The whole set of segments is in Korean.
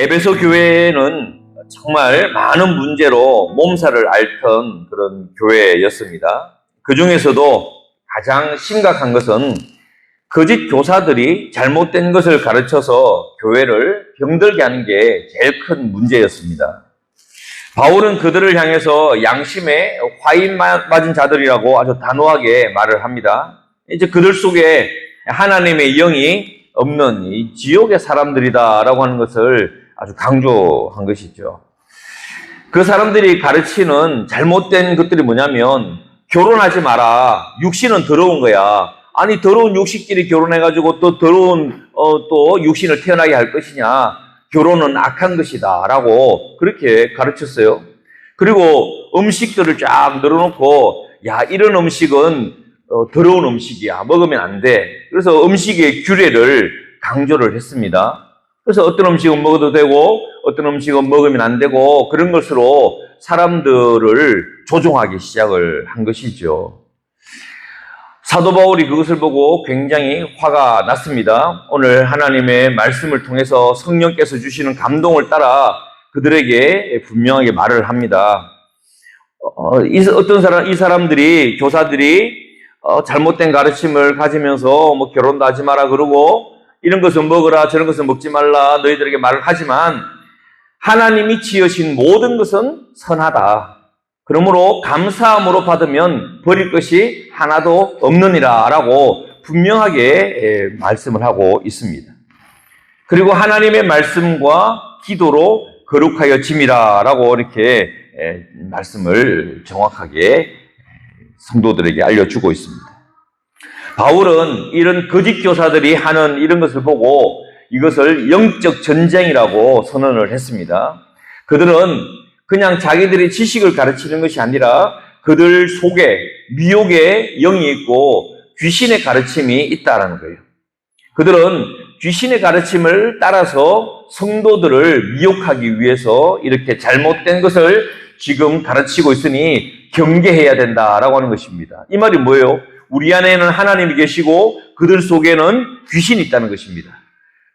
에베소 교회는 정말 많은 문제로 몸살을 앓던 그런 교회였습니다. 그 중에서도 가장 심각한 것은 거짓 교사들이 잘못된 것을 가르쳐서 교회를 병들게 하는 게 제일 큰 문제였습니다. 바울은 그들을 향해서 양심에 화인 맞은 자들이라고 아주 단호하게 말을 합니다. 이제 그들 속에 하나님의 영이 없는 이 지옥의 사람들이다라고 하는 것을 아주 강조한 것이죠. 그 사람들이 가르치는 잘못된 것들이 뭐냐면 결혼하지 마라. 육신은 더러운 거야. 아니 더러운 육식끼리 결혼해가지고 또 더러운 또 육신을 태어나게 할 것이냐. 결혼은 악한 것이다 라고 그렇게 가르쳤어요. 그리고 음식들을 쫙 늘어놓고 야 이런 음식은 더러운 음식이야. 먹으면 안 돼. 그래서 음식의 규례를 강조를 했습니다. 그래서 어떤 음식은 먹어도 되고 어떤 음식은 먹으면 안 되고 그런 것으로 사람들을 조종하기 시작을 한 것이죠. 사도 바울이 그것을 보고 굉장히 화가 났습니다. 오늘 하나님의 말씀을 통해서 성령께서 주시는 감동을 따라 그들에게 분명하게 말을 합니다. 이 사람들이, 교사들이 잘못된 가르침을 가지면서 뭐 결혼도 하지 마라 그러고 이런 것은 먹으라 저런 것은 먹지 말라 너희들에게 말을 하지만 하나님이 지으신 모든 것은 선하다. 그러므로 감사함으로 받으면 버릴 것이 하나도 없느니라 라고 분명하게 말씀을 하고 있습니다. 그리고 하나님의 말씀과 기도로 거룩하여 짐이라 라고 이렇게 말씀을 정확하게 성도들에게 알려주고 있습니다. 바울은 이런 거짓 교사들이 하는 이런 것을 보고 이것을 영적 전쟁이라고 선언을 했습니다. 그들은 그냥 자기들의 지식을 가르치는 것이 아니라 그들 속에 미혹의 영이 있고 귀신의 가르침이 있다는 거예요. 그들은 귀신의 가르침을 따라서 성도들을 미혹하기 위해서 이렇게 잘못된 것을 지금 가르치고 있으니 경계해야 된다라고 하는 것입니다. 이 말이 뭐예요? 우리 안에는 하나님이 계시고 그들 속에는 귀신이 있다는 것입니다.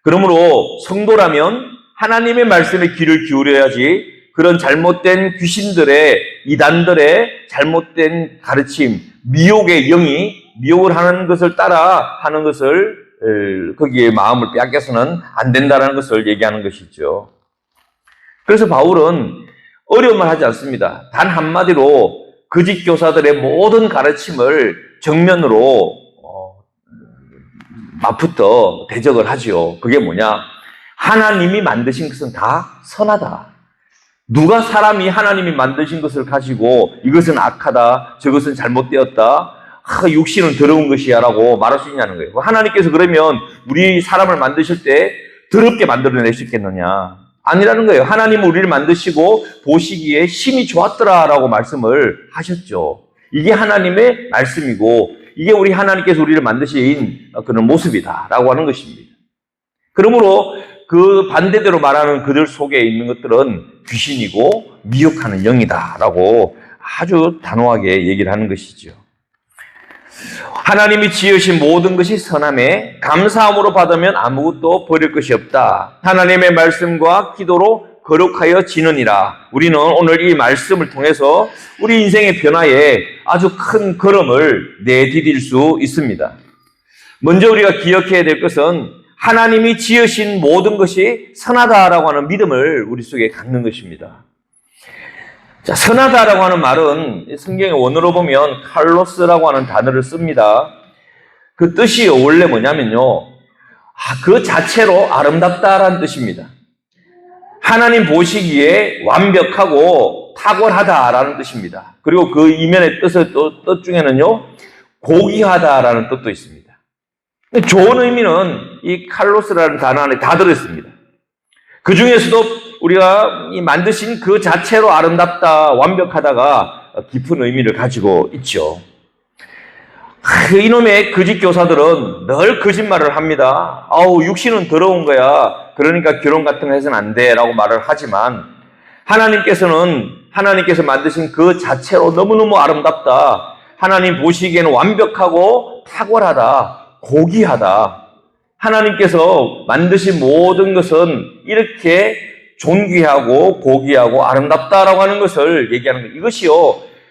그러므로 성도라면 하나님의 말씀에 귀를 기울여야지 그런 잘못된 귀신들의 이단들의 잘못된 가르침, 미혹의 영이 미혹을 하는 것을 따라 하는 것을 거기에 마음을 빼앗겨서는 안 된다는 것을 얘기하는 것이죠. 그래서 바울은 어려움을 하지 않습니다. 단 한마디로 거짓 교사들의 모든 가르침을 정면으로 맞붙어 대적을 하지요. 그게 뭐냐? 하나님이 만드신 것은 다 선하다. 누가 사람이 하나님이 만드신 것을 가지고 이것은 악하다, 저것은 잘못되었다, 육신은 더러운 것이야 라고 말할 수 있냐는 거예요. 하나님께서 그러면 우리 사람을 만드실 때 더럽게 만들어내셨겠느냐? 아니라는 거예요. 하나님은 우리를 만드시고 보시기에 심히 좋았더라 라고 말씀을 하셨죠. 이게 하나님의 말씀이고 이게 우리 하나님께서 우리를 만드신 그런 모습이다 라고 하는 것입니다. 그러므로 그 반대대로 말하는 그들 속에 있는 것들은 귀신이고 미혹하는 영이다 라고 아주 단호하게 얘기를 하는 것이죠. 하나님이 지으신 모든 것이 선함에 감사함으로 받으면 아무것도 버릴 것이 없다. 하나님의 말씀과 기도로 거룩하여 지느니라. 우리는 오늘 이 말씀을 통해서 우리 인생의 변화에 아주 큰 걸음을 내디딜 수 있습니다. 먼저 우리가 기억해야 될 것은 하나님이 지으신 모든 것이 선하다라고 하는 믿음을 우리 속에 갖는 것입니다. 자, 선하다라고 하는 말은 성경의 원어로 보면 칼로스라고 하는 단어를 씁니다. 그 뜻이 원래 뭐냐면요. 그 자체로 아름답다라는 뜻입니다. 하나님 보시기에 완벽하고 탁월하다라는 뜻입니다. 그리고 그 이면의 뜻 중에는요. 고귀하다라는 뜻도 있습니다. 좋은 의미는 이 칼로스라는 단어 안에 다 들어있습니다. 그 중에서도 우리가 만드신 그 자체로 아름답다, 완벽하다가 깊은 의미를 가지고 있죠. 이놈의 거짓 교사들은 늘 거짓말을 합니다. 육신은 더러운 거야. 그러니까 결혼 같은 거 해서는 안 돼. 라고 말을 하지만 하나님께서 만드신 그 자체로 너무너무 아름답다. 하나님 보시기에는 완벽하고 탁월하다. 고귀하다. 하나님께서 만드신 모든 것은 이렇게 존귀하고 고귀하고 아름답다라고 하는 것을 얘기하는 거예요. 이것이요,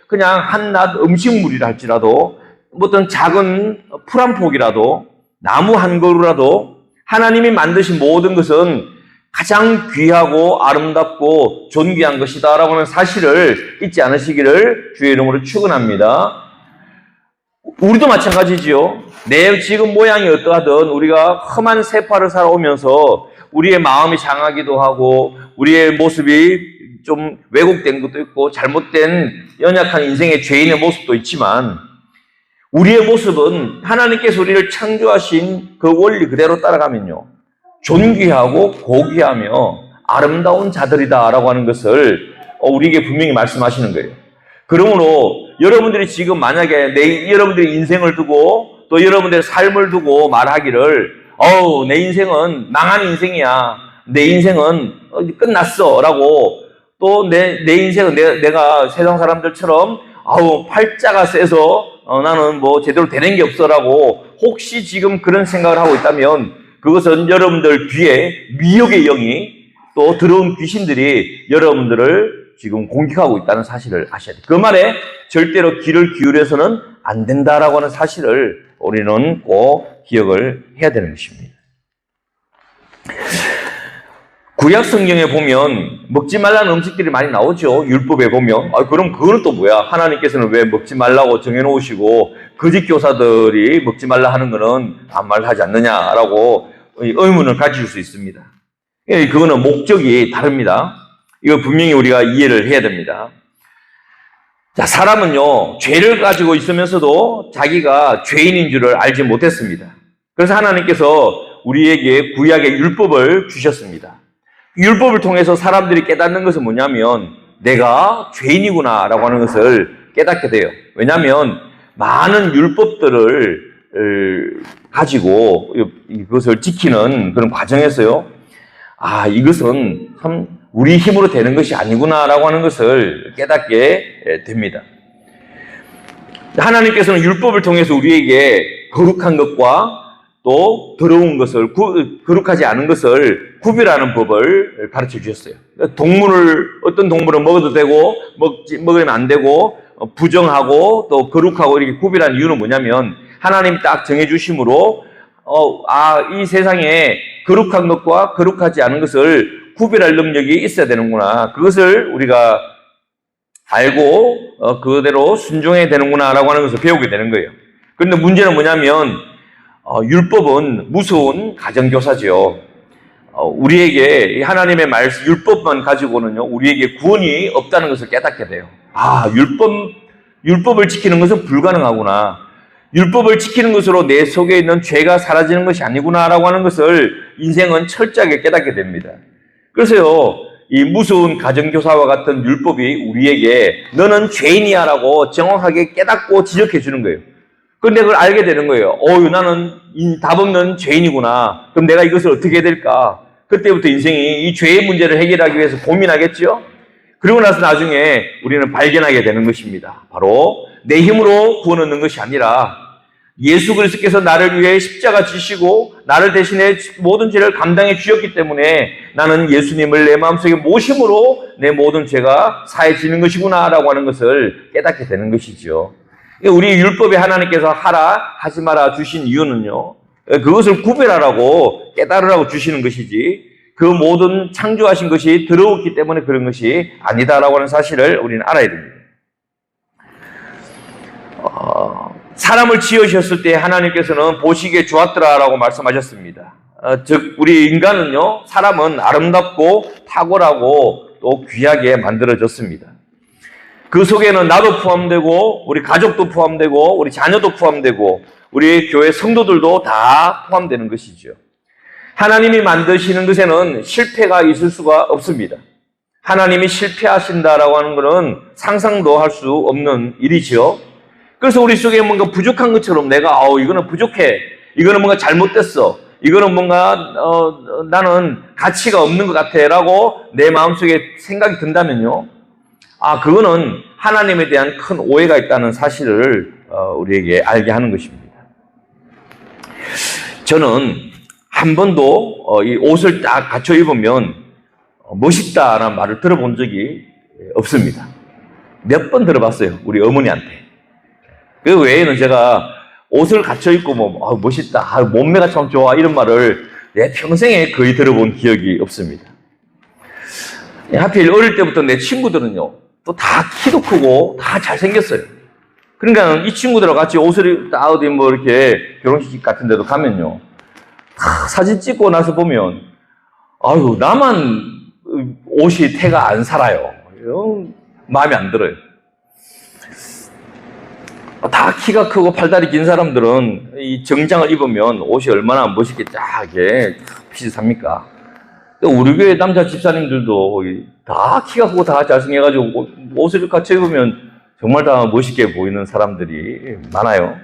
그냥 한낱 음식물이라 할지라도, 어떤 작은 풀 한 폭이라도, 나무 한 그루라도 하나님이 만드신 모든 것은 가장 귀하고 아름답고 존귀한 것이다라고 하는 사실을 잊지 않으시기를 주의 이름으로 축원합니다. 우리도 마찬가지지요. 내 지금 모양이 어떠하든 우리가 험한 세파를 살아오면서 우리의 마음이 상하기도 하고 우리의 모습이 좀 왜곡된 것도 있고 잘못된 연약한 인생의 죄인의 모습도 있지만 우리의 모습은 하나님께서 우리를 창조하신 그 원리 그대로 따라가면요, 존귀하고 고귀하며 아름다운 자들이다라고 하는 것을 우리에게 분명히 말씀하시는 거예요. 그러므로 여러분들이 지금 만약에 여러분들의 인생을 두고 또 여러분들의 삶을 두고 말하기를 내 인생은 망한 인생이야, 내 인생은 끝났어 라고, 또 내 인생은 내가 세상 사람들처럼 팔자가 세서 나는 뭐 제대로 되는 게 없어라고 혹시 지금 그런 생각을 하고 있다면 그것은 여러분들 뒤에 미혹의 영이 또 더러운 귀신들이 여러분들을 지금 공격하고 있다는 사실을 아셔야 돼요. 그 말에 절대로 귀를 기울여서는 안 된다라고 하는 사실을 우리는 꼭 기억을 해야 되는 것입니다. 구약 성경에 보면 먹지 말라는 음식들이 많이 나오죠. 율법에 보면. 그럼 그거는 또 뭐야? 하나님께서는 왜 먹지 말라고 정해놓으시고 거짓 교사들이 먹지 말라 하는 거는 아무 말 하지 않느냐라고 의문을 가질 수 있습니다. 그거는 목적이 다릅니다. 이거 분명히 우리가 이해를 해야 됩니다. 자, 사람은요, 죄를 가지고 있으면서도 자기가 죄인인 줄을 알지 못했습니다. 그래서 하나님께서 우리에게 구약의 율법을 주셨습니다. 율법을 통해서 사람들이 깨닫는 것은 뭐냐면 내가 죄인이구나 라고 하는 것을 깨닫게 돼요. 왜냐하면 많은 율법들을 가지고 이것을 지키는 그런 과정에서요, 이것은 참 우리 힘으로 되는 것이 아니구나 라고 하는 것을 깨닫게 됩니다. 하나님께서는 율법을 통해서 우리에게 거룩한 것과 또 더러운 것을, 거룩하지 않은 것을 구별하는 법을 가르쳐 주셨어요. 어떤 동물은 먹어도 되고 먹으면 안 되고 부정하고 또 거룩하고 이렇게 구별하는 이유는 뭐냐면 하나님이 딱 정해 주심으로 이 세상에 거룩한 것과 거룩하지 않은 것을 구별할 능력이 있어야 되는구나, 그것을 우리가 알고 그대로 순종해야 되는구나 라고 하는 것을 배우게 되는 거예요. 그런데 문제는 뭐냐면 율법은 무서운 가정교사죠. 우리에게 하나님의 말씀, 율법만 가지고는요, 우리에게 구원이 없다는 것을 깨닫게 돼요. 율법을 지키는 것은 불가능하구나. 율법을 지키는 것으로 내 속에 있는 죄가 사라지는 것이 아니구나라고 하는 것을 인생은 철저하게 깨닫게 됩니다. 그래서요, 이 무서운 가정교사와 같은 율법이 우리에게 너는 죄인이야라고 정확하게 깨닫고 지적해 주는 거예요. 그런데 그걸 알게 되는 거예요. 나는 답 없는 죄인이구나. 그럼 내가 이것을 어떻게 해야 될까? 그때부터 인생이 이 죄의 문제를 해결하기 위해서 고민하겠죠? 그리고 나서 나중에 우리는 발견하게 되는 것입니다. 바로 내 힘으로 구원 얻는 것이 아니라 예수 그리스도께서 나를 위해 십자가 지시고 나를 대신해 모든 죄를 감당해 주셨기 때문에 나는 예수님을 내 마음속에 모심으로 내 모든 죄가 사해지는 것이구나 라고 하는 것을 깨닫게 되는 것이죠. 우리 율법에 하나님께서 하라 하지 마라 주신 이유는요, 그것을 구별하라고 깨달으라고 주시는 것이지 그 모든 창조하신 것이 더러웠기 때문에 그런 것이 아니다라고 하는 사실을 우리는 알아야 됩니다. 사람을 지으셨을 때 하나님께서는 보시기에 좋았더라라고 말씀하셨습니다. 즉 우리 인간은요, 사람은 아름답고 탁월하고 또 귀하게 만들어졌습니다. 그 속에는 나도 포함되고 우리 가족도 포함되고 우리 자녀도 포함되고 우리 교회 성도들도 다 포함되는 것이죠. 하나님이 만드시는 것에는 실패가 있을 수가 없습니다. 하나님이 실패하신다라고 하는 것은 상상도 할 수 없는 일이죠. 그래서 우리 속에 뭔가 부족한 것처럼 내가 이거는 부족해, 이거는 뭔가 잘못됐어, 이거는 뭔가 나는 가치가 없는 것 같아 라고 내 마음속에 생각이 든다면요, 그거는 하나님에 대한 큰 오해가 있다는 사실을 우리에게 알게 하는 것입니다. 저는 한 번도 이 옷을 딱 갖춰 입으면 멋있다라는 말을 들어본 적이 없습니다. 몇 번 들어봤어요. 우리 어머니한테. 그 외에는 제가 옷을 갖춰 입고 멋있다, 몸매가 참 좋아 이런 말을 내 평생에 거의 들어본 기억이 없습니다. 하필 어릴 때부터 내 친구들은요, 또 다 키도 크고 다 잘생겼어요. 그러니까 이 친구들하고 같이 옷을 딱 어디 이렇게 결혼식 같은 데도 가면요, 다 사진 찍고 나서 보면, 아유, 나만 옷이 태가 안 살아요. 마음에 안 들어요. 다 키가 크고 팔다리 긴 사람들은 이 정장을 입으면 옷이 얼마나 멋있게 쫙게 핏이 삽니까? 우리 교회 남자 집사님들도 다 키가 크고 다 잘생겨가지고 옷을 같이 입으면 정말 다 멋있게 보이는 사람들이 많아요.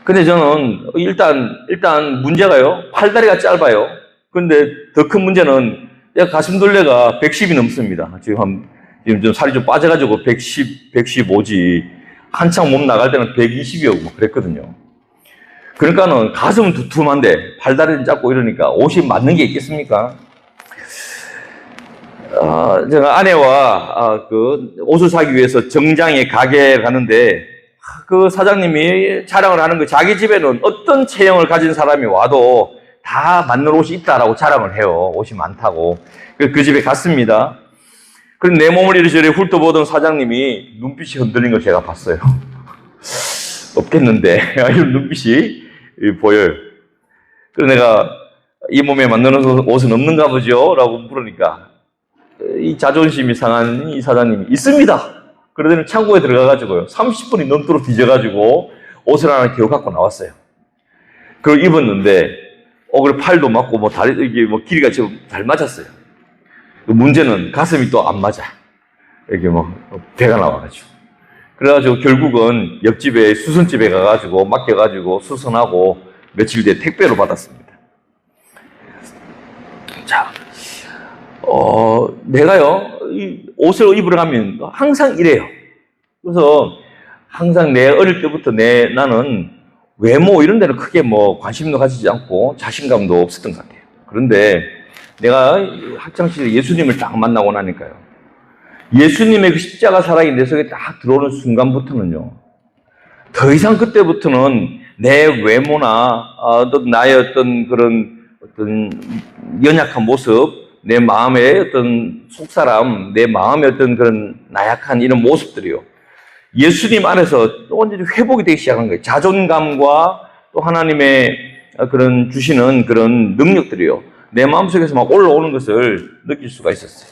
근데 저는 일단 문제가요, 팔다리가 짧아요. 근데 더 큰 문제는 내가 가슴둘레가 110이 넘습니다. 지금 좀 살이 좀 빠져가지고 115지. 한창 몸 나갈 때는 120이었고 그랬거든요. 그러니까는 가슴은 두툼한데 팔다리는 짧고 이러니까 옷이 맞는 게 있겠습니까? 제가 아내와 그 옷을 사기 위해서 정장의 가게에 가는데 그 사장님이 자랑을 하는 거, 자기 집에는 어떤 체형을 가진 사람이 와도 다 맞는 옷이 있다라고 자랑을 해요. 옷이 많다고. 그 집에 갔습니다. 그럼 내 몸을 이리저리 훑어보던 사장님이 눈빛이 흔들린 걸 제가 봤어요. 없겠는데 이런 눈빛이 보여요. 그래서 내가 이 몸에 맞는 옷은 없는가 보죠? 라고 물으니까 이 자존심이 상한 이 사장님이 있습니다. 그러더니 창고에 들어가가지고요, 30분이 넘도록 뒤져가지고 옷을 하나 겨우 갖고 나왔어요. 그걸 입었는데 그래 팔도 맞고 다리 이게 길이가 지금 잘 맞았어요. 문제는 가슴이 또 안 맞아. 이렇게 배가 나와가지고. 그래가지고 결국은 옆집에 수선집에 가가지고 맡겨가지고 수선하고 며칠 뒤에 택배로 받았습니다. 자, 내가요, 이 옷을 입으러 가면 항상 이래요. 그래서 항상 내 어릴 때부터 나는 외모 이런 데는 크게 관심도 가지지 않고 자신감도 없었던 것 같아요. 그런데 내가 학창시절에 예수님을 딱 만나고 나니까요, 예수님의 그 십자가 사랑이 내 속에 딱 들어오는 순간부터는요, 더 이상 그때부터는 내 외모나 나의 어떤 연약한 모습, 내 마음의 어떤 속사람, 내 마음의 어떤 그런 나약한 이런 모습들이요, 예수님 안에서 완전히 회복이 되기 시작한 거예요. 자존감과 또 하나님의 그런 주시는 그런 능력들이요, 내 마음속에서 막 올라오는 것을 느낄 수가 있었어요.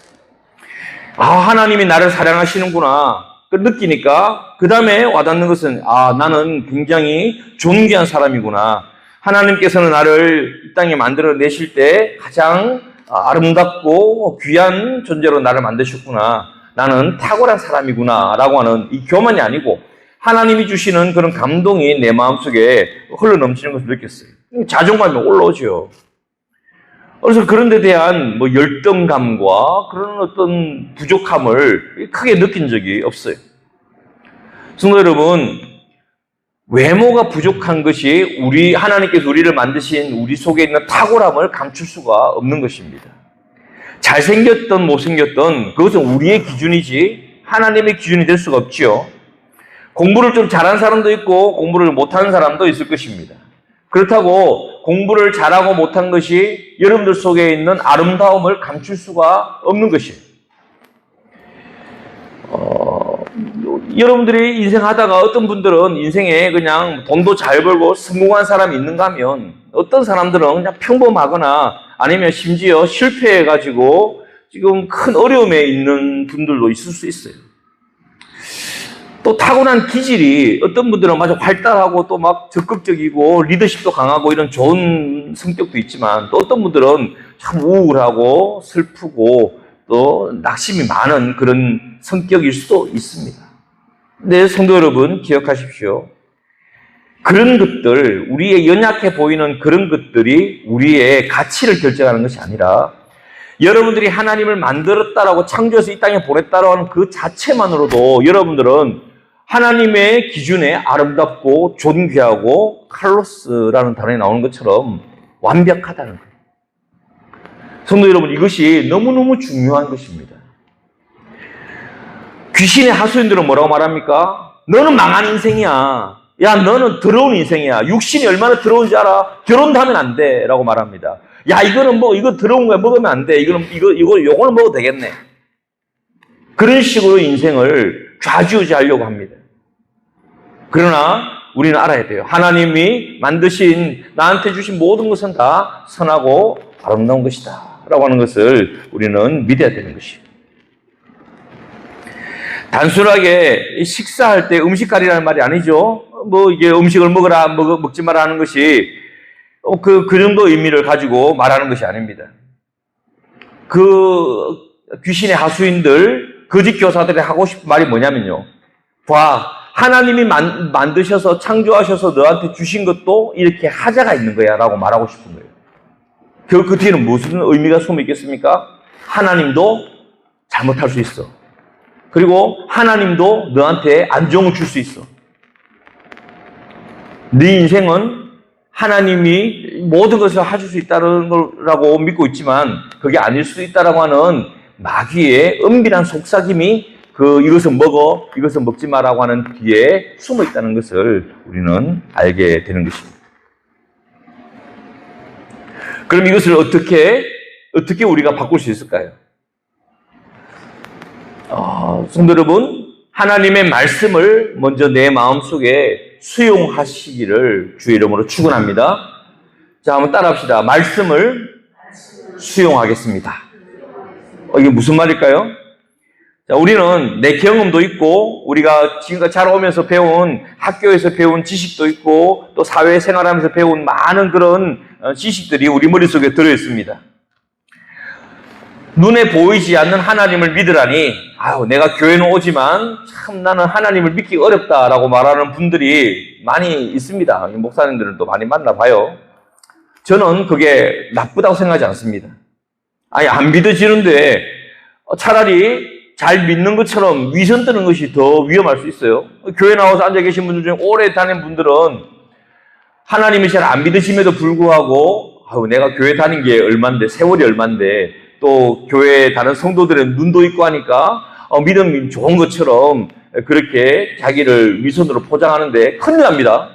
하나님이 나를 사랑하시는구나. 느끼니까 그 다음에 와닿는 것은 나는 굉장히 존귀한 사람이구나. 하나님께서는 나를 이 땅에 만들어내실 때 가장 아름답고 귀한 존재로 나를 만드셨구나. 나는 탁월한 사람이구나 라고 하는 이 교만이 아니고 하나님이 주시는 그런 감동이 내 마음속에 흘러넘치는 것을 느꼈어요. 자존감이 올라오죠. 그래서 그런 데 대한 열등감과 그런 어떤 부족함을 크게 느낀 적이 없어요. 성도 여러분, 외모가 부족한 것이 하나님께서 우리를 만드신 우리 속에 있는 탁월함을 감출 수가 없는 것입니다. 잘생겼던 못생겼던 그것은 우리의 기준이지 하나님의 기준이 될 수가 없지요. 공부를 좀 잘하는 사람도 있고 공부를 못하는 사람도 있을 것입니다. 그렇다고 공부를 잘하고 못한 것이 여러분들 속에 있는 아름다움을 감출 수가 없는 것이에요. 여러분들이 인생 하다가 어떤 분들은 인생에 그냥 돈도 잘 벌고 성공한 사람이 있는가 하면 어떤 사람들은 그냥 평범하거나 아니면 심지어 실패해가지고 지금 큰 어려움에 있는 분들도 있을 수 있어요. 또 타고난 기질이 어떤 분들은 아주 활달하고 또 막 적극적이고 리더십도 강하고 이런 좋은 성격도 있지만 또 어떤 분들은 참 우울하고 슬프고 또 낙심이 많은 그런 성격일 수도 있습니다. 네, 성도 여러분 기억하십시오. 그런 것들, 우리의 연약해 보이는 그런 것들이 우리의 가치를 결정하는 것이 아니라 여러분들이 하나님을 만들었다라고 창조해서 이 땅에 보냈다라고 하는 그 자체만으로도 여러분들은 하나님의 기준에 아름답고 존귀하고 칼로스라는 단어에 나오는 것처럼 완벽하다는 거예요. 성도 여러분, 이것이 너무너무 중요한 것입니다. 귀신의 하수인들은 뭐라고 말합니까? 너는 망한 인생이야. 야, 너는 더러운 인생이야. 육신이 얼마나 더러운지 알아? 결혼도 하면 안 돼. 라고 말합니다. 야, 이거는 이거 더러운 거야. 먹으면 안 돼. 요거는 먹어도 되겠네. 그런 식으로 인생을 좌지우지하려고 합니다. 그러나 우리는 알아야 돼요. 하나님이 만드신, 나한테 주신 모든 것은 다 선하고 아름다운 것이다. 라고 하는 것을 우리는 믿어야 되는 것이에요. 단순하게 식사할 때 음식가리라는 말이 아니죠. 이게 음식을 먹어라, 먹지 마라 하는 것이 그 정도 의미를 가지고 말하는 것이 아닙니다. 그 귀신의 하수인들, 거짓 교사들이 하고 싶은 말이 뭐냐면요. 봐, 하나님이 만드셔서 창조하셔서 너한테 주신 것도 이렇게 하자가 있는 거야 라고 말하고 싶은 거예요. 그 뒤에는 무슨 의미가 숨어 있겠습니까? 하나님도 잘못할 수 있어. 그리고 하나님도 너한테 안 좋은 걸 줄 수 있어. 네 인생은 하나님이 모든 것을 해줄 수 있다는 거라고 믿고 있지만 그게 아닐 수도 있다라고 하는 마귀의 은밀한 속삭임이 이것은 먹어, 이것은 먹지 마라고 하는 뒤에 숨어 있다는 것을 우리는 알게 되는 것입니다. 그럼 이것을 어떻게 우리가 바꿀 수 있을까요? 성도 여러분, 하나님의 말씀을 먼저 내 마음속에 수용하시기를 주의 이름으로 축원합니다. 자, 한번 따라합시다. 말씀을 수용하겠습니다. 이게 무슨 말일까요? 자, 우리는 내 경험도 있고 우리가 지금까지 자라오면서 배운 학교에서 배운 지식도 있고 또 사회생활하면서 배운 많은 그런 지식들이 우리 머릿속에 들어있습니다. 눈에 보이지 않는 하나님을 믿으라니, 내가 교회는 오지만 참 나는 하나님을 믿기 어렵다라고 말하는 분들이 많이 있습니다. 목사님들은 또 많이 만나봐요. 저는 그게 나쁘다고 생각하지 않습니다. 안 믿어지는데 차라리 잘 믿는 것처럼 위선 뜨는 것이 더 위험할 수 있어요. 교회 나와서 앉아 계신 분들 중에 오래 다닌 분들은 하나님을 잘 안 믿으심에도 불구하고 내가 교회 다닌 게 얼만데, 세월이 얼만데, 또 교회에 다른 성도들은 눈도 있고 하니까 믿음이 좋은 것처럼 그렇게 자기를 위선으로 포장하는데 큰일 납니다.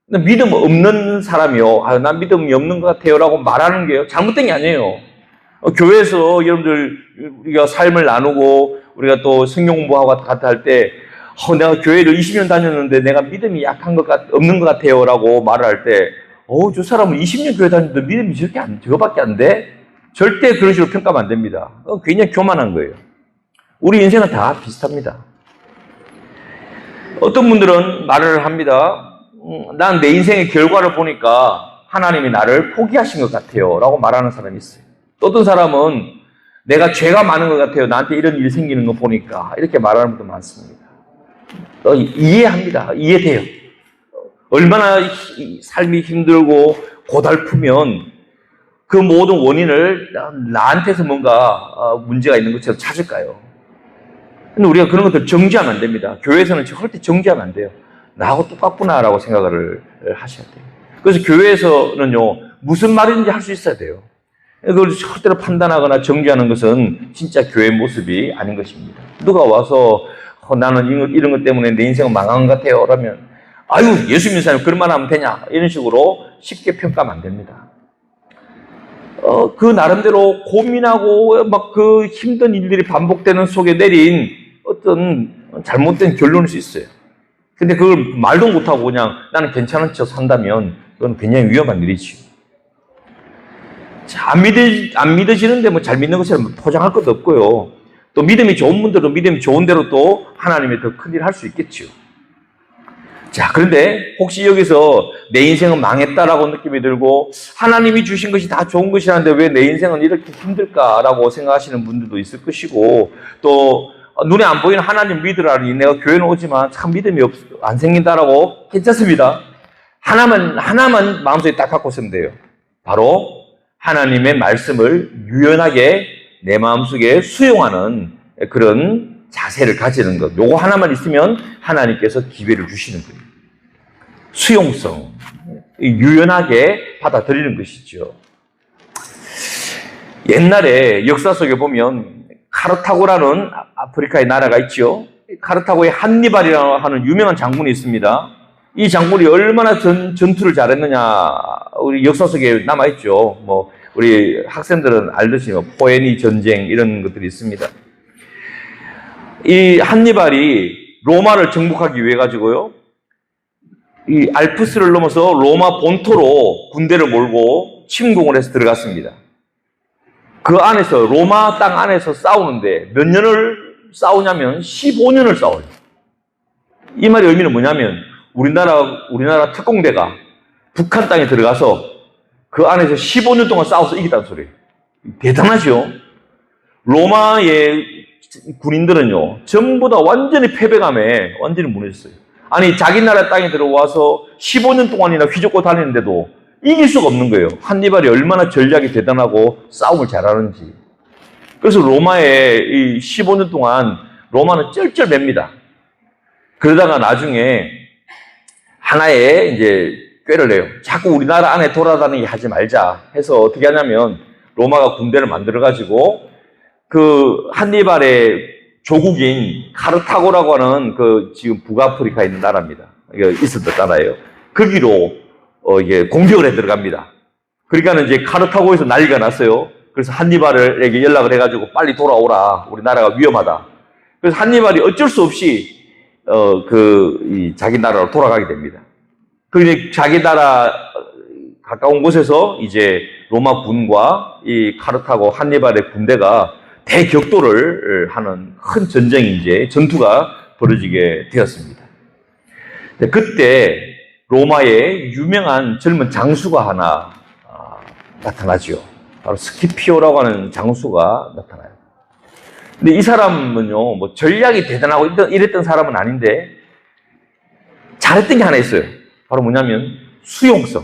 믿음 없는 사람이요, 난 믿음이 없는 것 같아요 라고 말하는 게요, 잘못된 게 아니에요. 교회에서 여러분들 우리가 삶을 나누고 우리가 또 성경 공부하고 같이 할 때 내가 교회를 20년 다녔는데 내가 믿음이 없는 것 같아요 라고 말을 할 때 저 사람은 20년 교회 다녔는데 믿음이 저거밖에 안 돼? 절대 그런 식으로 평가하면 안 됩니다. 굉장히 교만한 거예요. 우리 인생은 다 비슷합니다. 어떤 분들은 말을 합니다. 난 내 인생의 결과를 보니까 하나님이 나를 포기하신 것 같아요 라고 말하는 사람이 있어요. 또 어떤 사람은 내가 죄가 많은 것 같아요, 나한테 이런 일이 생기는 거 보니까, 이렇게 말하는 분도 많습니다. 이해합니다. 이해돼요. 얼마나 삶이 힘들고 고달프면 그 모든 원인을 나한테서 뭔가 문제가 있는 것처럼 찾을까요? 근데 우리가 그런 것들 정지하면 안 됩니다. 교회에서는 절대 정지하면 안 돼요. 나하고 똑같구나라고 생각을 하셔야 돼요. 그래서 교회에서는요, 무슨 말인지 할 수 있어야 돼요. 그걸 절대로 판단하거나 정지하는 것은 진짜 교회의 모습이 아닌 것입니다. 누가 와서 나는 이런 것 때문에 내 인생은 망한 것 같아요 라면, 예수 믿는 사람이 그런 말 하면 되냐, 이런 식으로 쉽게 평가하면 안 됩니다. 그 나름대로 고민하고 막 그 힘든 일들이 반복되는 속에 내린 어떤 잘못된 결론일 수 있어요. 근데 그걸 말도 못하고 그냥 나는 괜찮은 척 산다면 그건 굉장히 위험한 일이지요. 안 믿어지는데 잘 믿는 것처럼 포장할 것도 없고요. 또 믿음이 좋은 분들은 믿음이 좋은 대로 또 하나님의 더 큰 일을 할 수 있겠죠. 자, 그런데 혹시 여기서 내 인생은 망했다라고 느낌이 들고 하나님이 주신 것이 다 좋은 것이라는데 왜 내 인생은 이렇게 힘들까라고 생각하시는 분들도 있을 것이고, 또 눈에 안 보이는 하나님 믿으라니 내가 교회는 오지만 참 믿음이 안 생긴다라고, 괜찮습니다. 하나만 마음속에 딱 갖고 있으면 돼요. 바로 하나님의 말씀을 유연하게 내 마음속에 수용하는 그런 자세를 가지는 것. 요거 하나만 있으면 하나님께서 기회를 주시는 거예요. 수용성. 유연하게 받아들이는 것이죠. 옛날에 역사 속에 보면 카르타고라는 아프리카의 나라가 있죠. 카르타고의 한니발이라고 하는 유명한 장군이 있습니다. 이 장군이 얼마나 전투를 잘했느냐, 우리 역사 속에 남아있죠. 뭐, 우리 학생들은 알듯이 포에니 전쟁 이런 것들이 있습니다. 이 한니발이 로마를 정복하기 위해 가지고요, 이 알프스를 넘어서 로마 본토로 군대를 몰고 침공을 해서 들어갔습니다. 그 안에서, 로마 땅 안에서 싸우는데 몇 년을 싸우냐면 15년을 싸워요. 이 말의 의미는 뭐냐면 우리나라 특공대가 북한 땅에 들어가서 그 안에서 15년 동안 싸워서 이겼다는 소리예요. 대단하죠? 로마의 군인들은요, 전부 다 완전히 패배감에 완전히 무너졌어요. 아니, 자기 나라 땅에 들어와서 15년 동안이나 휘젓고 다니는데도 이길 수가 없는 거예요. 한니발이 얼마나 전략이 대단하고 싸움을 잘하는지. 그래서 로마에 이 15년 동안 로마는 쩔쩔맵니다. 그러다가 나중에 하나의 이제 꾀를 내요. 자꾸 우리나라 안에 돌아다니게 하지 말자 해서 어떻게 하냐면 로마가 군대를 만들어가지고 그 한니발의 조국인 카르타고라고 하는 그 지금 북아프리카에 있는 나라입니다. 이게 있었던 나라예요. 거기로 이게 공격을 해 들어갑니다. 그러니까는 이제 카르타고에서 난리가 났어요. 그래서 한니발에게 연락을 해가지고 빨리 돌아오라. 우리 나라가 위험하다. 그래서 한니발이 어쩔 수 없이 자기 나라로 돌아가게 됩니다. 그런데 자기 나라 가까운 곳에서 이제 로마 군과 이 카르타고 한니발의 군대가 대격돌을 하는 큰 전쟁이 이제 전투가 벌어지게 되었습니다. 그때 로마의 유명한 젊은 장수가 하나 나타나죠. 바로 스키피오라고 하는 장수가 나타나요. 근데 이 사람은요, 뭐 전략이 대단하고 이랬던 사람은 아닌데 잘했던 게 하나 있어요. 바로 뭐냐면 수용성.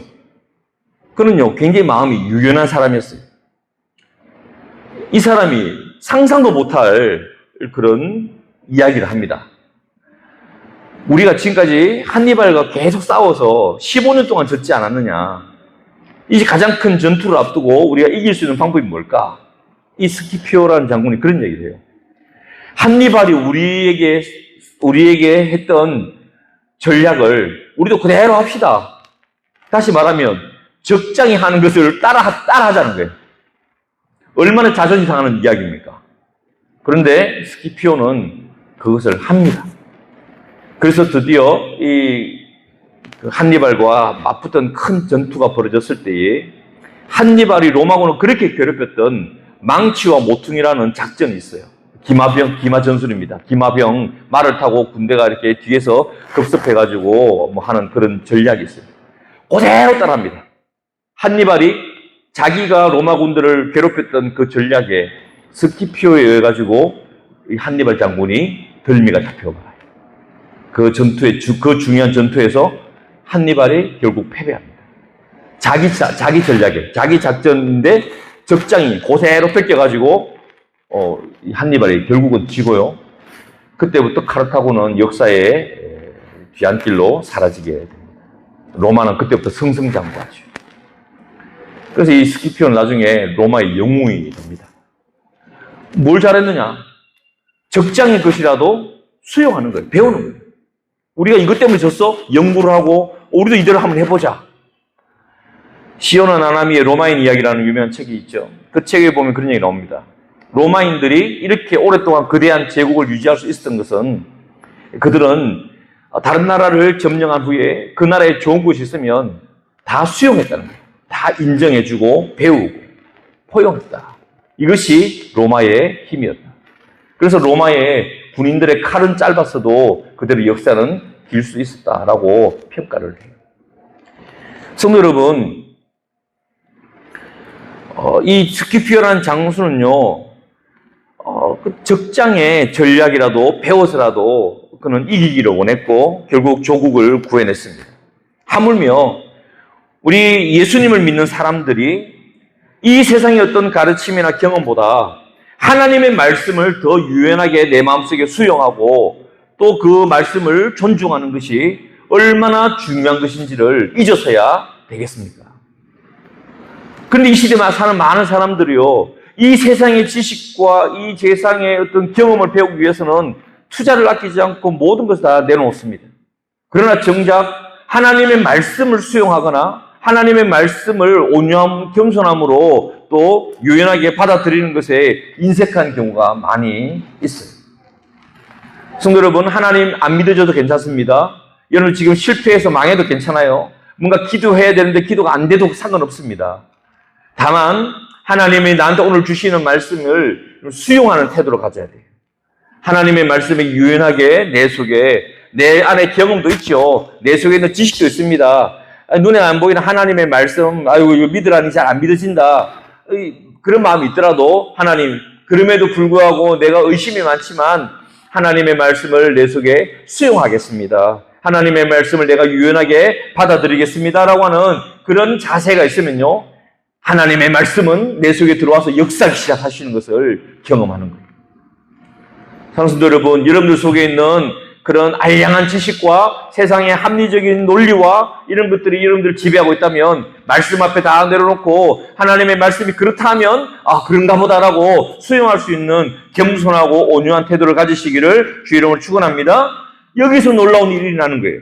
그는요, 굉장히 마음이 유연한 사람이었어요. 이 사람이 상상도 못할 그런 이야기를 합니다. 우리가 지금까지 한니발과 계속 싸워서 15년 동안 졌지 않았느냐. 이제 가장 큰 전투를 앞두고 우리가 이길 수 있는 방법이 뭘까? 이 스키피오라는 장군이 그런 얘기를 해요. 한니발이 우리에게 했던 전략을 우리도 그대로 합시다. 다시 말하면 적장이 하는 것을 따라하자는 거예요. 얼마나 자존심 상하는 이야기입니까? 그런데 스키피오는 그것을 합니다. 그래서 드디어 이 한니발과 맞붙던 큰 전투가 벌어졌을 때에 한니발이 로마군을 그렇게 괴롭혔던 망치와 모퉁이라는 작전이 있어요. 기마 전술입니다. 기마병, 말을 타고 군대가 이렇게 뒤에서 급습해가지고 뭐 하는 그런 전략이 있어요. 그대로 따라합니다. 한니발이 자기가 로마 군대를 괴롭혔던 그 전략에 스키피오에 의해 가지고 이 한니발 장군이 덜미가 잡혀가요. 그 중요한 전투에서 한니발이 결국 패배합니다. 자기 전략에, 자기 작전인데 적장이 고세로 뺏겨가지고 이 한니발이 결국은 지고요. 그때부터 카르타고는 역사의 뒤안길로 사라지게 됩니다. 로마는 그때부터 승승장구하죠. 그래서 이 스키피오는 나중에 로마의 영웅이 됩니다. 뭘 잘했느냐? 적장의 것이라도 수용하는 거예요. 배우는 거예요. 우리가 이것 때문에 졌어? 연구를 하고 우리도 이대로 한번 해보자. 시오나 나나미의 로마인 이야기라는 유명한 책이 있죠. 그 책에 보면 그런 얘기 나옵니다. 로마인들이 이렇게 오랫동안 거대한 제국을 유지할 수 있었던 것은 그들은 다른 나라를 점령한 후에 그 나라에 좋은 곳이 있으면 다 수용했다는 거예요. 다 인정해주고 배우고 포용했다. 이것이 로마의 힘이었다. 그래서 로마의 군인들의 칼은 짧았어도 그대로 역사는 길 수 있었다라고 평가를 해요. 성도 여러분, 이 스키피오라는 장수는요, 그 적장의 전략이라도 배워서라도 그는 이기기를 원했고 결국 조국을 구해냈습니다. 하물며 우리 예수님을 믿는 사람들이 이 세상의 어떤 가르침이나 경험보다 하나님의 말씀을 더 유연하게 내 마음속에 수용하고 또 그 말씀을 존중하는 것이 얼마나 중요한 것인지를 잊어서야 되겠습니까? 그런데 이 시대에 사는 많은 사람들이요, 이 세상의 지식과 이 세상의 어떤 경험을 배우기 위해서는 투자를 아끼지 않고 모든 것을 다 내놓습니다. 그러나 정작 하나님의 말씀을 수용하거나 하나님의 말씀을 온유함, 겸손함으로 또 유연하게 받아들이는 것에 인색한 경우가 많이 있어요. 성도 여러분, 하나님 안 믿어줘도 괜찮습니다. 여러분 지금 실패해서 망해도 괜찮아요. 뭔가 기도해야 되는데 기도가 안 돼도 상관없습니다. 다만 하나님이 나한테 오늘 주시는 말씀을 수용하는 태도로 가져야 돼요. 하나님의 말씀이 유연하게 내 속에, 내 안에 경험도 있죠. 내 속에 있는 지식도 있습니다. 눈에 안 보이는 하나님의 말씀, 아이고 이거 믿으라니 잘 안 믿어진다, 그런 마음이 있더라도 하나님, 그럼에도 불구하고 내가 의심이 많지만 하나님의 말씀을 내 속에 수용하겠습니다. 하나님의 말씀을 내가 유연하게 받아들이겠습니다라고 하는 그런 자세가 있으면요, 하나님의 말씀은 내 속에 들어와서 역사를 시작하시는 것을 경험하는 거예요. 성도 여러분, 여러분들 속에 있는 그런 알량한 지식과 세상의 합리적인 논리와 이런 것들이 여러분들을 지배하고 있다면 말씀 앞에 다 내려놓고 하나님의 말씀이 그렇다 하면 그런가 보다라고 수용할 수 있는 겸손하고 온유한 태도를 가지시기를 주 이름으로 축원합니다. 여기서 놀라운 일이 일어나는 거예요.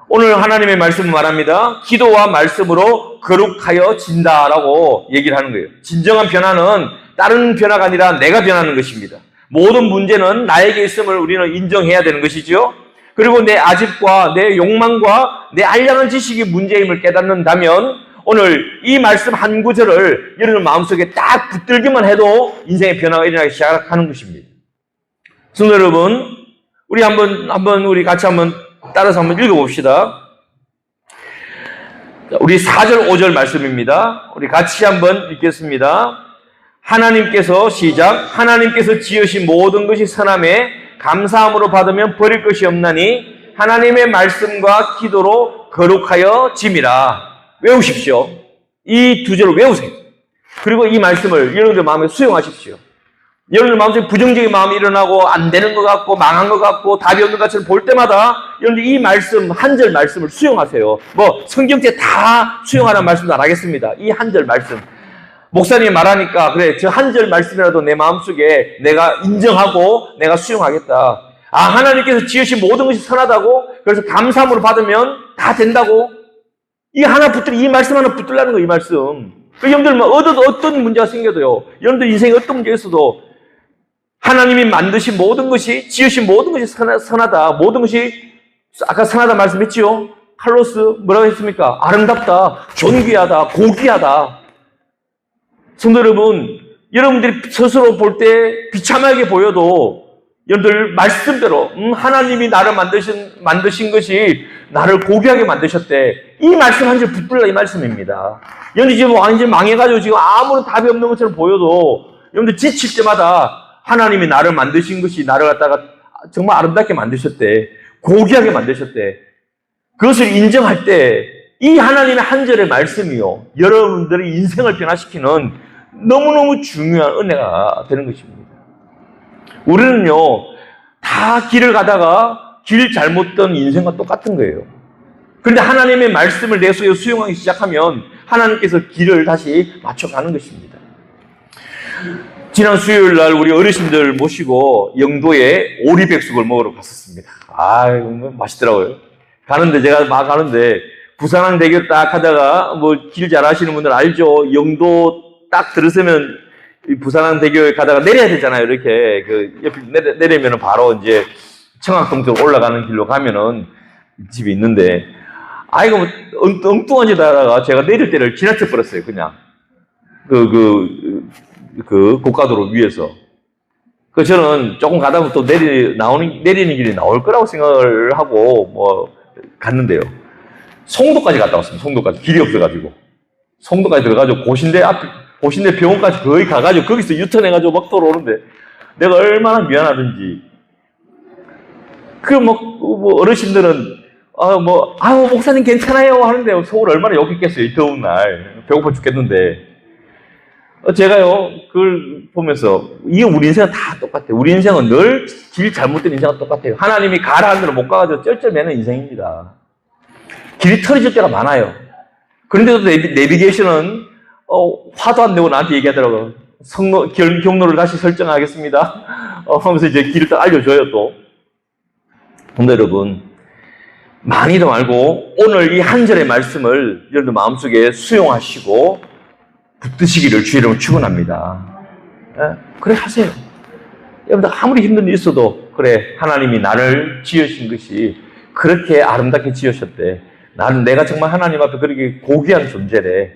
오늘 하나님의 말씀을 말합니다. 기도와 말씀으로 거룩하여 진다라고 얘기를 하는 거예요. 진정한 변화는 다른 변화가 아니라 내가 변하는 것입니다. 모든 문제는 나에게 있음을 우리는 인정해야 되는 것이죠. 그리고 내 아집과 내 욕망과 내 알량한 지식이 문제임을 깨닫는다면 오늘 이 말씀 한 구절을 여러분 마음속에 딱 붙들기만 해도 인생의 변화가 일어나기 시작하는 것입니다. 성도 여러분, 우리 우리 같이 따라서 한번 읽어봅시다. 우리 4절, 5절 말씀입니다. 우리 같이 한번 읽겠습니다. 하나님께서 하나님께서 지으신 모든 것이 선함에 감사함으로 받으면 버릴 것이 없나니 하나님의 말씀과 기도로 거룩하여 짐이라. 외우십시오. 이 두 절을 외우세요. 그리고 이 말씀을 여러분들 마음에 수용하십시오. 여러분들 마음속에 부정적인 마음이 일어나고 안 되는 것 같고 망한 것 같고 답이 없는 것처럼 볼 때마다 여러분들 이 말씀, 한 절 말씀을 수용하세요. 성경책 다 수용하라는 말씀도 안 하겠습니다. 이 한 절 말씀. 목사님이 말하니까 그래, 저 한 절 말씀이라도 내 마음속에 내가 인정하고 내가 수용하겠다. 하나님께서 지으신 모든 것이 선하다고, 그래서 감사함으로 받으면 다 된다고. 이 말씀 하나 붙들라는 거예요, 이 말씀. 여러분들 어떤 문제가 생겨도요, 여러분들 인생에 어떤 문제가 있어도 하나님이 만드신 모든 것이, 지으신 모든 것이 선하다. 모든 것이, 아까 선하다 말씀했지요? 칼로스 뭐라고 했습니까? 아름답다, 존귀하다, 고귀하다. 성도 여러분, 여러분들이 스스로 볼 때 비참하게 보여도 여러분들 말씀대로 하나님이 나를 만드신 것이 나를 고귀하게 만드셨대. 이 말씀 한 줄 붙들라, 이 말씀입니다. 여러분들 지금 완전히 망해가지고 지금 아무런 답이 없는 것처럼 보여도 여러분들 지칠 때마다 하나님이 나를 만드신 것이 나를 갖다가 정말 아름답게 만드셨대. 고귀하게 만드셨대. 그것을 인정할 때 이 하나님의 한 절의 말씀이요, 여러분들의 인생을 변화시키는 너무너무 중요한 은혜가 되는 것입니다. 우리는요, 다 길을 가다가 길 잘못 든 인생과 똑같은 거예요. 그런데 하나님의 말씀을 내 속에 수용하기 시작하면 하나님께서 길을 다시 맞춰가는 것입니다. 지난 수요일 날 우리 어르신들 모시고 영도에 오리백숙을 먹으러 갔었습니다. 맛있더라고요. 제가 막 가는데 부산항대교 딱 하다가 길 잘 아시는 분들 알죠? 영도 딱 들으시면 부산항대교에 가다가 내려야 되잖아요. 이렇게 옆에 내리면은 바로 이제 청학동 쪽 올라가는 길로 가면은 집이 있는데, 엉뚱한 짓 하다가 제가 내릴 때를 지나쳐 버렸어요. 그냥 고가도로 위에서. 저는 조금 가다 보면 또 내리는 길이 나올 거라고 생각을 하고 갔는데요. 송도까지 갔다 왔습니다. 송도까지 길이 없어가지고 송도까지 들어가지고 고신대 병원까지 거의 가가지고 거기서 유턴해가지고 막 돌아오는데 내가 얼마나 미안하든지. 어르신들은 목사님 괜찮아요 하는데 속을 얼마나 욕했겠어요. 이 더운 날 배고파 죽겠는데. 제가요 그걸 보면서 이게 우리 인생은 다 똑같아요. 우리 인생은 늘 길 잘못된 인생은 똑같아요. 하나님이 가라 하는 대로 못 가가지고 쩔쩔매는 인생입니다. 길이 털어질 때가 많아요. 그런데도 내비게이션은 화도 안 내고 나한테 얘기하더라고요. 경로를 다시 설정하겠습니다. 하면서 이제 길을 딱 알려줘요, 또. 근데 여러분, 많이도 말고 오늘 이 한 절의 말씀을 여러분들 마음속에 수용하시고 붙드시기를 주의 이름으로 축원합니다. 그래 하세요. 여러분들 아무리 힘든 일 있어도 그래 하나님이 나를 지으신 것이 그렇게 아름답게 지으셨대. 내가 정말 하나님 앞에 그렇게 고귀한 존재래.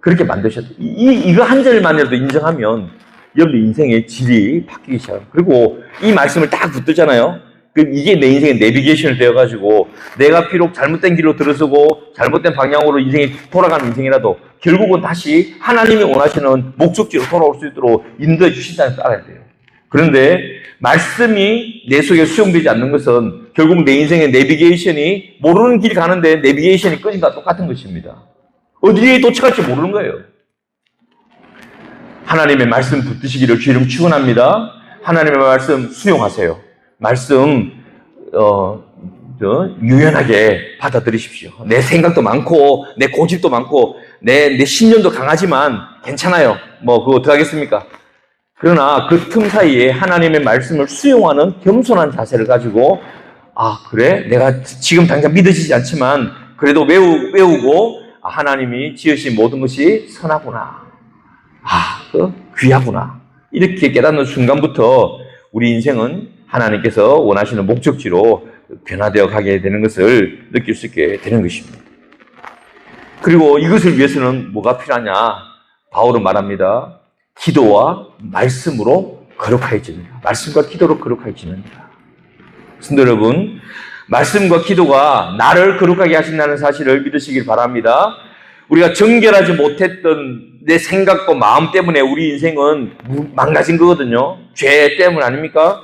그렇게 만드셨대. 이거 한 절만이라도 인정하면 여러분들 인생의 질이 바뀌기 시작합니다. 그리고 이 말씀을 딱 붙들잖아요. 이게 내 인생의 내비게이션이 되어가지고 내가 비록 잘못된 길로 들어서고 잘못된 방향으로 인생이 돌아가는 인생이라도 결국은 다시 하나님이 원하시는 목적지로 돌아올 수 있도록 인도해 주신다는 걸 알아야 돼요. 그런데 말씀이 내 속에 수용되지 않는 것은 결국 내 인생의 내비게이션이 모르는 길 가는데 내비게이션이 꺼진 것과 똑같은 것입니다. 어디에 도착할지 모르는 거예요. 하나님의 말씀 붙드시기를 주의 이름 축원합니다. 하나님의 말씀 수용하세요. 말씀 유연하게 받아들이십시오. 내 생각도 많고 내 고집도 많고 내 신념도 강하지만 괜찮아요. 뭐 그거 어떡하겠습니까? 그러나 그 틈 사이에 하나님의 말씀을 수용하는 겸손한 자세를 가지고 그래? 내가 지금 당장 믿어지지 않지만 그래도 외우고 하나님이 지으신 모든 것이 선하구나. 귀하구나. 이렇게 깨닫는 순간부터 우리 인생은 하나님께서 원하시는 목적지로 변화되어 가게 되는 것을 느낄 수 있게 되는 것입니다. 그리고 이것을 위해서는 뭐가 필요하냐? 바울은 말합니다. 기도와 말씀으로 거룩해지는다. 말씀과 기도로 거룩해지는다. 성도 여러분, 말씀과 기도가 나를 거룩하게 하신다는 사실을 믿으시길 바랍니다. 우리가 정결하지 못했던 내 생각과 마음 때문에 우리 인생은 망가진 거거든요. 죄 때문 아닙니까?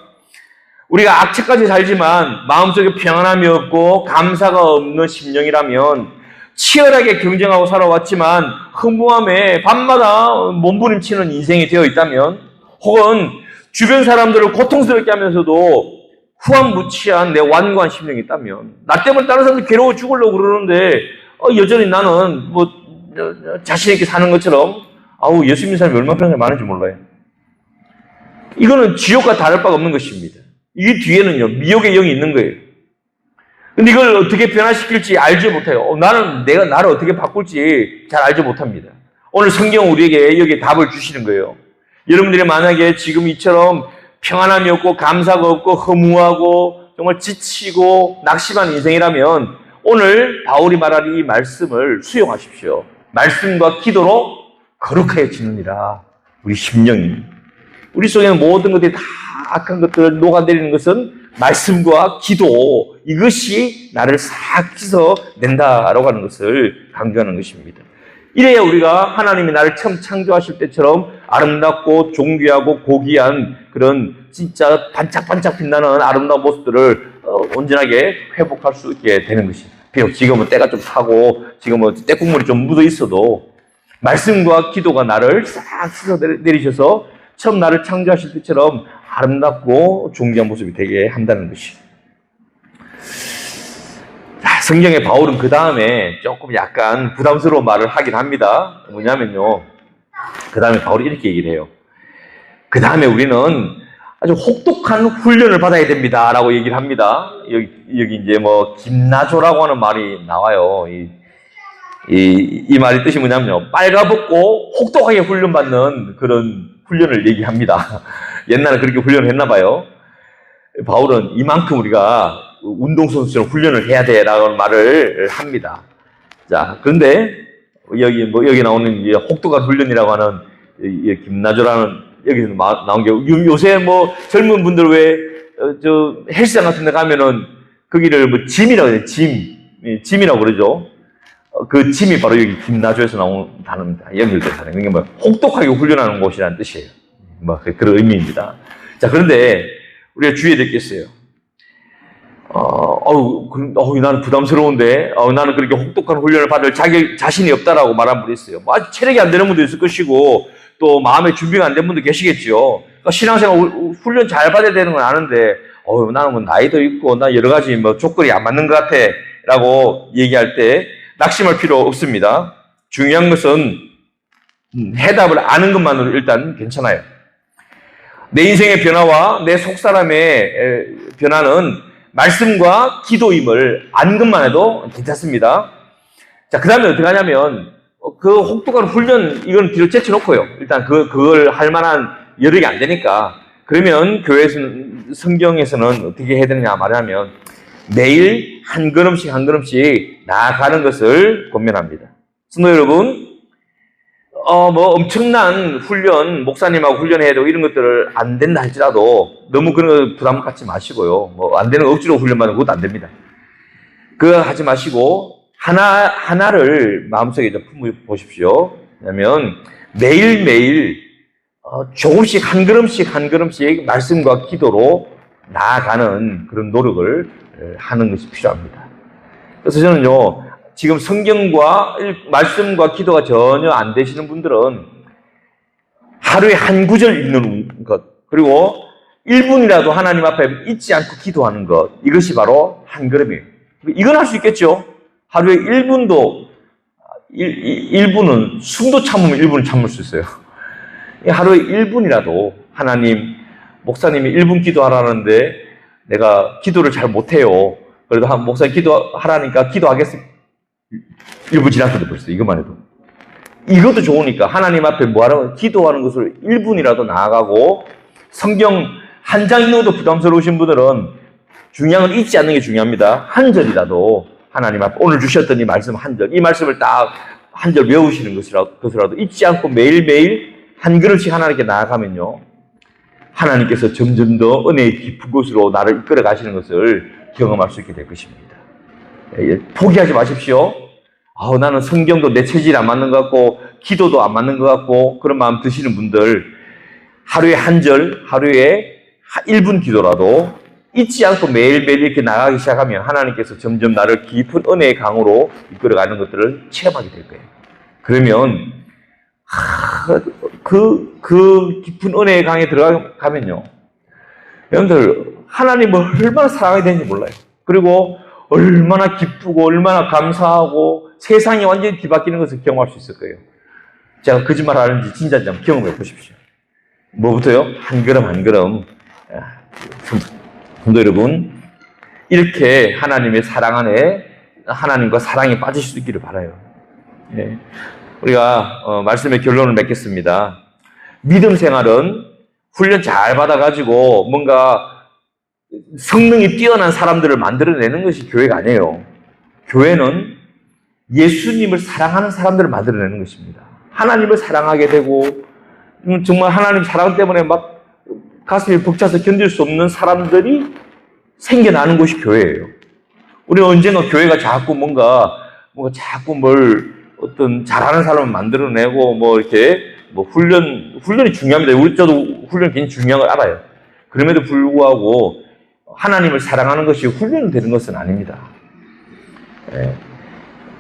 우리가 악착같이 살지만 마음속에 평안함이 없고 감사가 없는 심령이라면 치열하게 경쟁하고 살아왔지만 허무함에 밤마다 몸부림치는 인생이 되어 있다면 혹은 주변 사람들을 고통스럽게 하면서도 후한무치한 내 완고한 심령이 있다면 나 때문에 다른 사람들 괴로워 죽으려고 그러는데 여전히 나는 자신 있게 사는 것처럼 예수 믿는 사람이 얼마나 많은지 몰라요. 이거는 지옥과 다를 바가 없는 것입니다. 이 뒤에는요, 미혹의 영이 있는 거예요. 근데 이걸 어떻게 변화시킬지 알지 못해요. 내가 나를 어떻게 바꿀지 잘 알지 못합니다. 오늘 성경 우리에게 여기에 답을 주시는 거예요. 여러분들이 만약에 지금 이처럼 평안함이 없고 감사가 없고 허무하고 정말 지치고 낙심한 인생이라면 오늘 바울이 말하는 이 말씀을 수용하십시오. 말씀과 기도로 거룩해지느니라. 우리 심령이. 우리 속에는 모든 것들이 다 악한 것들을 녹아내리는 것은 말씀과 기도, 이것이 나를 싹 씻어낸다라고 하는 것을 강조하는 것입니다. 이래야 우리가 하나님이 나를 처음 창조하실 때처럼 아름답고 존귀하고 고귀한 그런 진짜 반짝반짝 빛나는 아름다운 모습들을 온전하게 회복할 수 있게 되는 것입니다. 비록 지금은 때가 좀 타고 지금은 때국물이 좀 묻어 있어도 말씀과 기도가 나를 싹 씻어내리셔서 처음 나를 창조하실 때처럼 아름답고 존귀한 모습이 되게 한다는 것이죠. 성경의 바울은 그 다음에 조금 약간 부담스러운 말을 하긴 합니다. 뭐냐면요. 그 다음에 바울이 이렇게 얘기를 해요. 그 다음에 우리는 아주 혹독한 훈련을 받아야 됩니다. 라고 얘기를 합니다. 여기 이제 김나조라고 하는 말이 나와요. 이 말의 뜻이 뭐냐면요. 빨가벗고 혹독하게 훈련받는 그런 훈련을 얘기합니다. 옛날에 그렇게 훈련을 했나 봐요. 바울은 이만큼 우리가 운동선수처럼 훈련을 해야 돼 라고 말을 합니다. 자, 그런데 여기 나오는 혹독한 훈련이라고 하는 김나조라는 여기서 나온 게 요새 젊은 분들 왜 헬스장 같은 데 가면은 거기를 짐이라고 해요. 짐이라고 그러죠. 그 짐이 바로 여기 김나조에서 나온 단어입니다. 연결된 단어. 이게 혹독하게 훈련하는 곳이라는 뜻이에요. 그런 의미입니다. 자, 그런데 우리가 주의해야 될 게 있어요. 나는 부담스러운데, 나는 그렇게 혹독한 훈련을 받을 자신이 없다라고 말한 분이 있어요. 아직 체력이 안 되는 분도 있을 것이고, 또 마음의 준비가 안 된 분도 계시겠죠. 그러니까 신앙생활 훈련 잘 받아야 되는 건 아는데, 나는 나이도 있고, 나 여러 가지 조건이 안 맞는 것 같아. 라고 얘기할 때, 낙심할 필요 없습니다. 중요한 것은 해답을 아는 것만으로 일단 괜찮아요. 내 인생의 변화와 내 속사람의 변화는 말씀과 기도임을 아는 것만 해도 괜찮습니다. 자, 그 다음에 어떻게 하냐면, 그 혹독한 훈련, 이건 뒤로 제쳐놓고요. 일단 그걸 할 만한 여력이 안 되니까. 그러면 교회에서는, 성경에서는 어떻게 해야 되느냐 말하면, 매일 한 걸음씩 한 걸음씩 나아가는 것을 권면합니다. 성도 여러분, 엄청난 훈련, 목사님하고 훈련해도 이런 것들을 안 된다 할지라도 너무 그런 거 부담 갖지 마시고요. 안 되는 억지로 훈련받으면 그것도 안 됩니다. 그거 하지 마시고, 하나를 마음속에 좀 품어보십시오. 왜냐면 매일매일 조금씩 한 걸음씩 말씀과 기도로 나아가는 그런 노력을 하는 것이 필요합니다. 그래서 저는요, 지금 성경과 말씀과 기도가 전혀 안 되시는 분들은 하루에 한 구절 읽는 것, 그리고 1분이라도 하나님 앞에 잊지 않고 기도하는 것, 이것이 바로 한 걸음이에요. 이건 할 수 있겠죠? 하루에 1분도, 1분은, 숨도 참으면 1분을 참을 수 있어요. 하루에 1분이라도 하나님, 목사님이 1분 기도하라는데 내가 기도를 잘 못해요. 그래도 목사님 기도하라니까 기도하겠습니다. 1분 지났어도 벌써, 이것만 해도. 이것도 좋으니까 하나님 앞에 기도하는 것을 1분이라도 나아가고, 성경 한 장 읽는 것도 부담스러우신 분들은 중요한 건 잊지 않는 게 중요합니다. 한 절이라도 하나님 앞에 오늘 주셨던 이 말씀 한 절, 이 말씀을 딱 한 절 외우시는 것이라도 잊지 않고 매일매일 한 걸음씩 하나님께 나아가면요, 하나님께서 점점 더 은혜의 깊은 곳으로 나를 이끌어 가시는 것을 경험할 수 있게 될 것입니다. 포기하지 마십시오. 나는 성경도 내 체질이 안 맞는 것 같고 기도도 안 맞는 것 같고 그런 마음 드시는 분들, 하루에 한 절, 하루에 1분 기도라도 잊지 않고 매일매일 이렇게 나가기 시작하면 하나님께서 점점 나를 깊은 은혜의 강으로 이끌어가는 것들을 체험하게 될 거예요. 그러면 그 깊은 은혜의 강에 들어가면요, 여러분들 하나님을 얼마나 사랑해야 되는지 몰라요. 그리고 얼마나 기쁘고 얼마나 감사하고 세상이 완전히 뒤바뀌는 것을 경험할 수 있을 거예요. 제가 거짓말 하는지 진짜인지 한번 경험해 보십시오. 뭐부터요? 한 걸음 한 걸음. 성도 여러분, 이렇게 하나님의 사랑 안에 하나님과 사랑에 빠지실 수 있기를 바라요. 예. 우리가 말씀의 결론을 맺겠습니다. 믿음 생활은 훈련 잘 받아가지고 뭔가 성능이 뛰어난 사람들을 만들어내는 것이 교회가 아니에요. 교회는 예수님을 사랑하는 사람들을 만들어내는 것입니다. 하나님을 사랑하게 되고 정말 하나님 사랑 때문에 막 가슴이 벅차서 견딜 수 없는 사람들이 생겨나는 것이 교회예요. 우리는 언젠가 교회가 자꾸 자꾸 어떤 잘하는 사람을 만들어내고 이렇게 훈련이 중요합니다. 저도 훈련이 굉장히 중요한 걸 알아요. 그럼에도 불구하고 하나님을 사랑하는 것이 훈련이 되는 것은 아닙니다.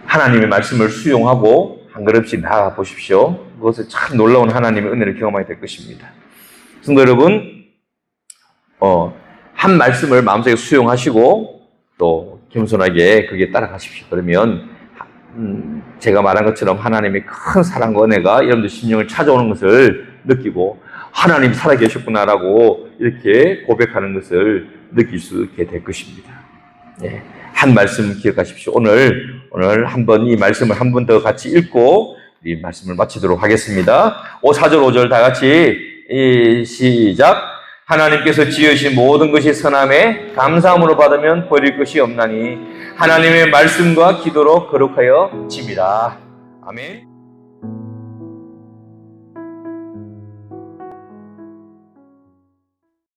하나님의 말씀을 수용하고 한 걸음씩 나아가 보십시오. 그것을 참 놀라운 하나님의 은혜를 경험하게 될 것입니다. 성도 여러분, 한 말씀을 마음속에 수용하시고 또 겸손하게 그게 따라가십시오. 그러면 제가 말한 것처럼 하나님의 큰 사랑과 은혜가 여러분들 심령을 찾아오는 것을 느끼고 하나님 살아계셨구나라고 이렇게 고백하는 것을 느낄 수 있게 될 것입니다. 네. 한 말씀 기억하십시오. 오늘 한번 이 말씀을 한 번 더 같이 읽고 이 말씀을 마치도록 하겠습니다. 4절 5절 다 같이 시작. 하나님께서 지으신 모든 것이 선함에 감사함으로 받으면 버릴 것이 없나니 하나님의 말씀과 기도로 거룩하여 집이라. 아멘.